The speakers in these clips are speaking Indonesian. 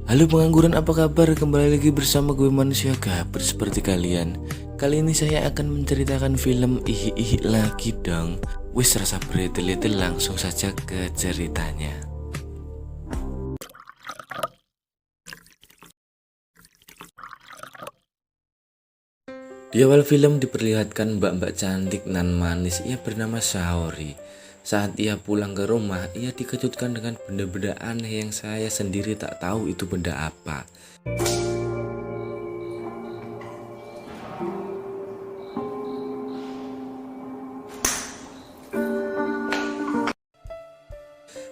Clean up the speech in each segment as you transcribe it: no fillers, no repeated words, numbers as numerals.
Halo pengangguran, apa kabar? Kembali lagi bersama gue, manusia gaper seperti kalian. Kali ini saya akan menceritakan film Ihi lagi dong. Wis rasa bertele-tele, langsung saja ke ceritanya. Di awal film diperlihatkan mbak-mbak cantik nan manis. Ia bernama Saori. Saat ia pulang ke rumah, ia dikejutkan dengan benda-benda aneh yang saya sendiri tak tahu itu benda apa.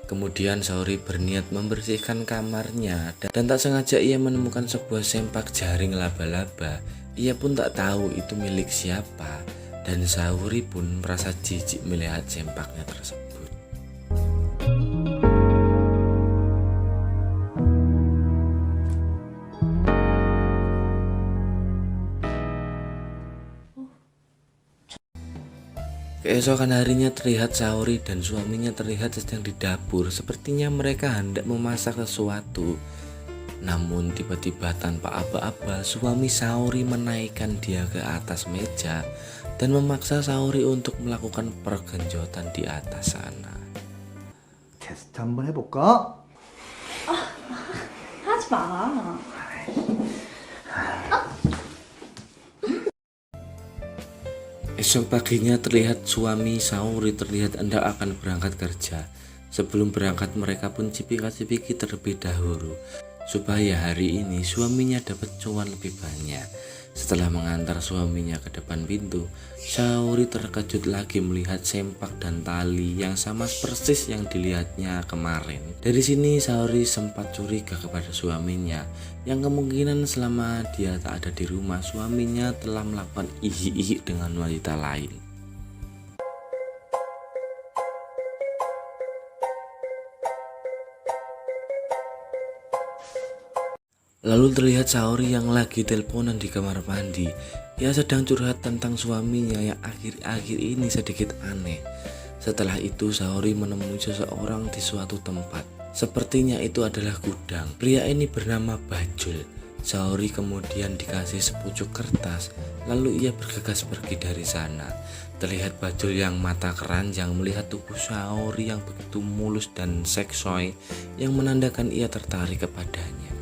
Kemudian Saori berniat membersihkan kamarnya dan tak sengaja ia menemukan sebuah sempak jaring laba-laba. Ia pun tak tahu itu milik siapa dan Saori pun merasa jijik melihat sempaknya tersebut. Keesokan harinya terlihat Saori dan suaminya terlihat sedang di dapur. Sepertinya mereka hendak memasak sesuatu. Namun tiba-tiba tanpa aba-aba suami Saori menaikkan dia ke atas meja dan memaksa Saori untuk melakukan pergenjotan di atas sana. 테스트 한번 해볼까? 하지 마. Esok paginya terlihat suami Saori terlihat hendak akan berangkat kerja. Sebelum berangkat mereka pun cipika-cipiki terlebih dahulu supaya hari ini suaminya dapat cuan lebih banyak. Setelah mengantar suaminya ke depan pintu, Saori terkejut lagi melihat sempak dan tali yang sama persis yang dilihatnya kemarin. Dari sini Saori sempat curiga kepada suaminya, yang kemungkinan selama dia tak ada di rumah, suaminya telah melakukan ihi dengan wanita lain. Lalu terlihat Saori yang lagi teleponan di kamar mandi. Ia sedang curhat tentang suaminya yang akhir-akhir ini sedikit aneh. Setelah itu Saori menemui seseorang di suatu tempat. Sepertinya itu adalah gudang. Pria ini bernama Bajul. Saori kemudian dikasih sepucuk kertas. Lalu ia bergegas pergi dari sana. Terlihat Bajul yang mata keranjang melihat tubuh Saori yang begitu mulus dan seksoi, yang menandakan ia tertarik kepadanya.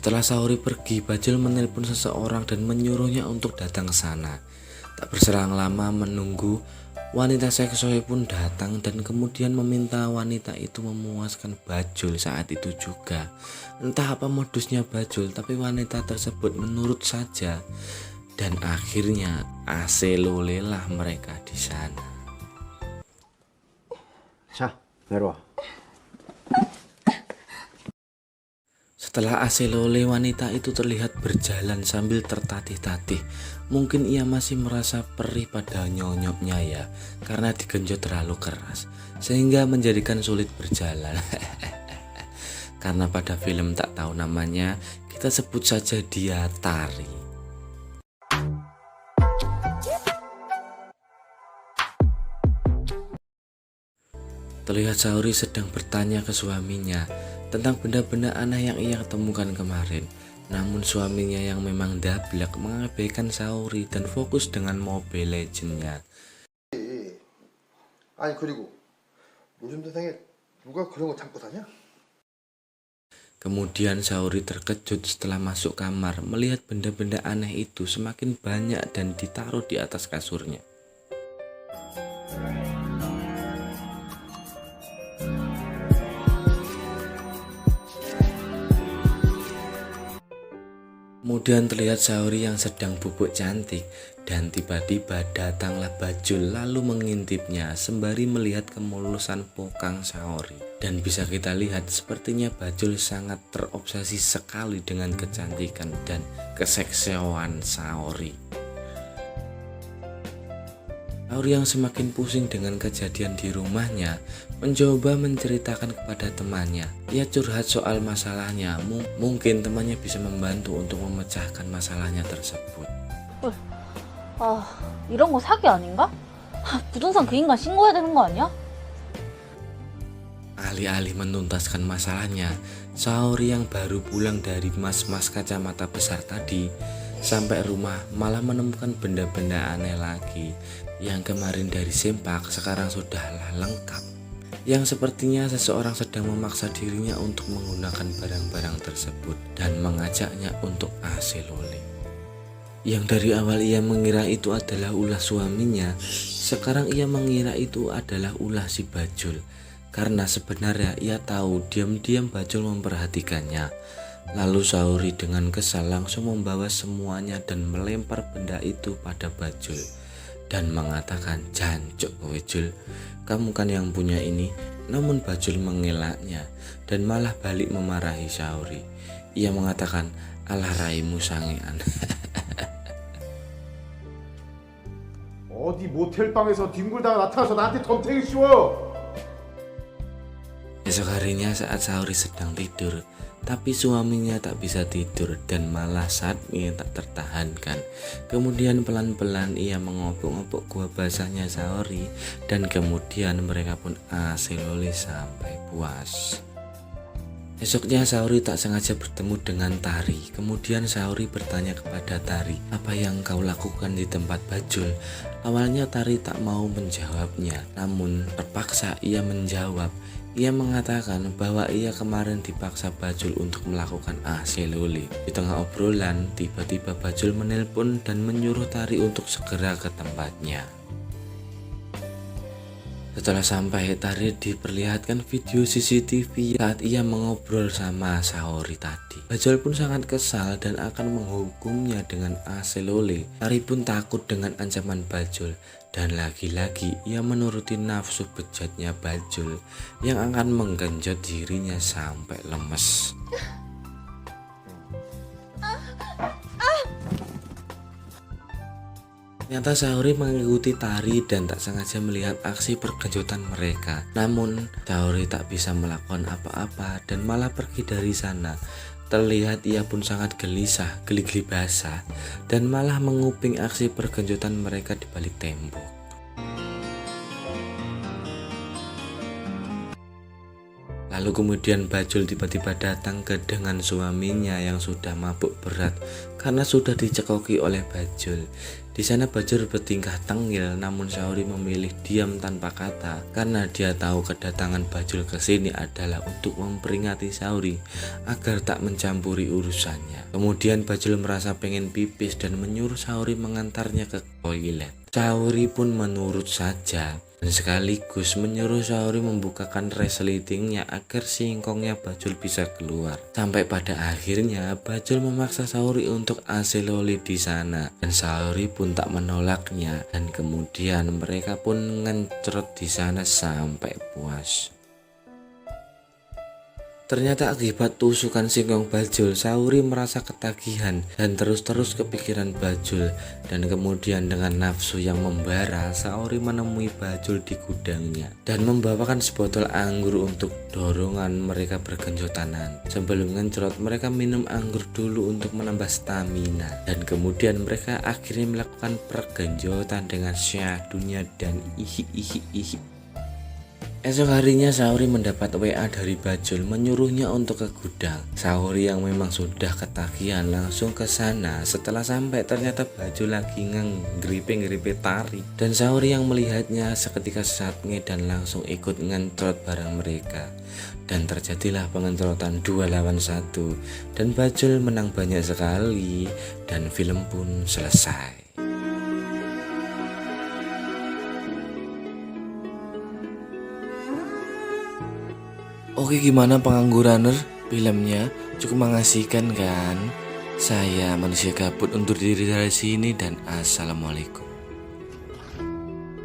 Setelah Saori pergi, Bajul menelpon seseorang dan menyuruhnya untuk datang ke sana. Tak berselang lama menunggu, wanita seksoi pun datang dan kemudian meminta wanita itu memuaskan Bajul saat itu juga. Entah apa modusnya Bajul, tapi wanita tersebut menurut saja. Dan akhirnya aselolelah mereka di sana. 자, 내려와. Setelah aselole, wanita itu terlihat berjalan sambil tertatih-tatih. Mungkin ia masih merasa perih pada nyonyoknya ya, karena digenjot terlalu keras, sehingga menjadikan sulit berjalan. Karena pada film tak tahu namanya, kita sebut saja dia Tari. Terlihat Saori sedang bertanya ke suaminya tentang benda-benda aneh yang ia temukan kemarin. Namun suaminya yang memang dablek mengabaikan Saori dan fokus dengan Mobile Legends-nya. 아니 그리고 요즘 세상에 누가 그런 거 참고 사냐? Kemudian Saori terkejut setelah masuk kamar melihat benda-benda aneh itu semakin banyak dan ditaruh di atas kasurnya. Kemudian terlihat Saori yang sedang bubuk cantik dan tiba-tiba datanglah Bajul lalu mengintipnya sembari melihat kemulusan pokang Saori. Dan bisa kita lihat sepertinya Bajul sangat terobsesi sekali dengan kecantikan dan keseksualan Saori. Saori yang semakin pusing dengan kejadian di rumahnya mencoba menceritakan kepada temannya. Ia curhat soal masalahnya, mungkin temannya bisa membantu untuk memecahkan masalahnya tersebut. 아, 이런 거 사기 아닌가? 부동산 그 인간 신고해야 되는 거 아니야? Alih-alih menuntaskan masalahnya, Saori yang baru pulang dari mas-mas kacamata besar tadi sampai rumah malah menemukan benda-benda aneh lagi yang kemarin dari sempak sekarang sudahlah lengkap. Yang sepertinya seseorang sedang memaksa dirinya untuk menggunakan barang-barang tersebut dan mengajaknya untuk AC loli. Yang dari awal ia mengira itu adalah ulah suaminya, sekarang ia mengira itu adalah ulah si Bajul. Karena sebenarnya ia tahu diam-diam Bajul memperhatikannya. Lalu Saori dengan kesal langsung membawa semuanya dan melempar benda itu pada Bajul dan mengatakan, "Jancuk kowe Jul, kamu kan yang punya ini." Namun Bajul mengelaknya dan malah balik memarahi Saori. Ia mengatakan, "Alah raimu sangean." 어디 모텔 방에서 뒹굴다가 나타나서 나한테 덤탱이 씌워. Esok harinya saat Saori sedang tidur, tapi suaminya tak bisa tidur dan malah Sadmi tak tertahankan. Kemudian pelan-pelan ia mengopuk-opuk gua basahnya Saori dan kemudian mereka pun AC loli sampai puas. Esoknya Saori tak sengaja bertemu dengan Tari. Kemudian Saori bertanya kepada Tari, "Apa yang kau lakukan di tempat Bajul?" Awalnya Tari tak mau menjawabnya, namun terpaksa ia menjawab. Ia mengatakan bahwa ia kemarin dipaksa Bajul untuk melakukan AC loli. Di tengah obrolan, tiba-tiba Bajul menelpon dan menyuruh Tari untuk segera ke tempatnya. Setelah sampai, Tari diperlihatkan video CCTV saat ia mengobrol sama Saori tadi. Bajul pun sangat kesal dan akan menghukumnya dengan AC loli. Tari pun takut dengan ancaman Bajul dan lagi-lagi ia menuruti nafsu bejatnya Bajul yang akan menggenjot dirinya sampai lemes. Ternyata Saori mengikuti Tari dan tak sengaja melihat aksi pergenjotan mereka. Namun Saori tak bisa melakukan apa-apa dan malah pergi dari sana. Terlihat ia pun sangat gelisah, geli-geli basah, dan malah menguping aksi pergenjotan mereka di balik tembok. Lalu kemudian Bajul tiba-tiba datang dengan suaminya yang sudah mabuk berat karena sudah dicekoki oleh Bajul. Di sana Bajul bertingkah tengil, namun Saori memilih diam tanpa kata karena dia tahu kedatangan Bajul ke sini adalah untuk memperingati Saori agar tak mencampuri urusannya. Kemudian Bajul merasa pengen pipis dan menyuruh Saori mengantarnya ke toilet. Saori pun menurut saja dan sekaligus menyuruh Saori membukakan resletingnya agar singkongnya Bajul bisa keluar. Sampai pada akhirnya Bajul memaksa Saori untuk AC loli di sana dan Saori pun tak menolaknya dan kemudian mereka pun ngencrot di sana sampai puas. Ternyata akibat tusukan singkong Bajul, Saori merasa ketagihan dan terus-terus kepikiran Bajul. Dan kemudian dengan nafsu yang membara, Saori menemui Bajul di gudangnya dan membawakan sebotol anggur untuk dorongan mereka bergenjotanan. Sebelum ngencrot, mereka minum anggur dulu untuk menambah stamina. Dan kemudian mereka akhirnya melakukan pergenjotan dengan syahdunya dan ihi. Esok harinya Saori mendapat WA dari Bajul menyuruhnya untuk ke gudang. Saori yang memang sudah ketagihan langsung ke sana. Setelah sampai ternyata Bajul lagi ngegripe Tari dan Saori yang melihatnya seketika sesatnya dan langsung ikut ngencrot bareng mereka. Dan terjadilah pengencrotan 2 lawan 1 dan Bajul menang banyak sekali dan film pun selesai. Oke, gimana Pengangguraner? Filmnya cukup mengasihkan kan? Saya manusia gabut undur diri dari sini dan assalamualaikum.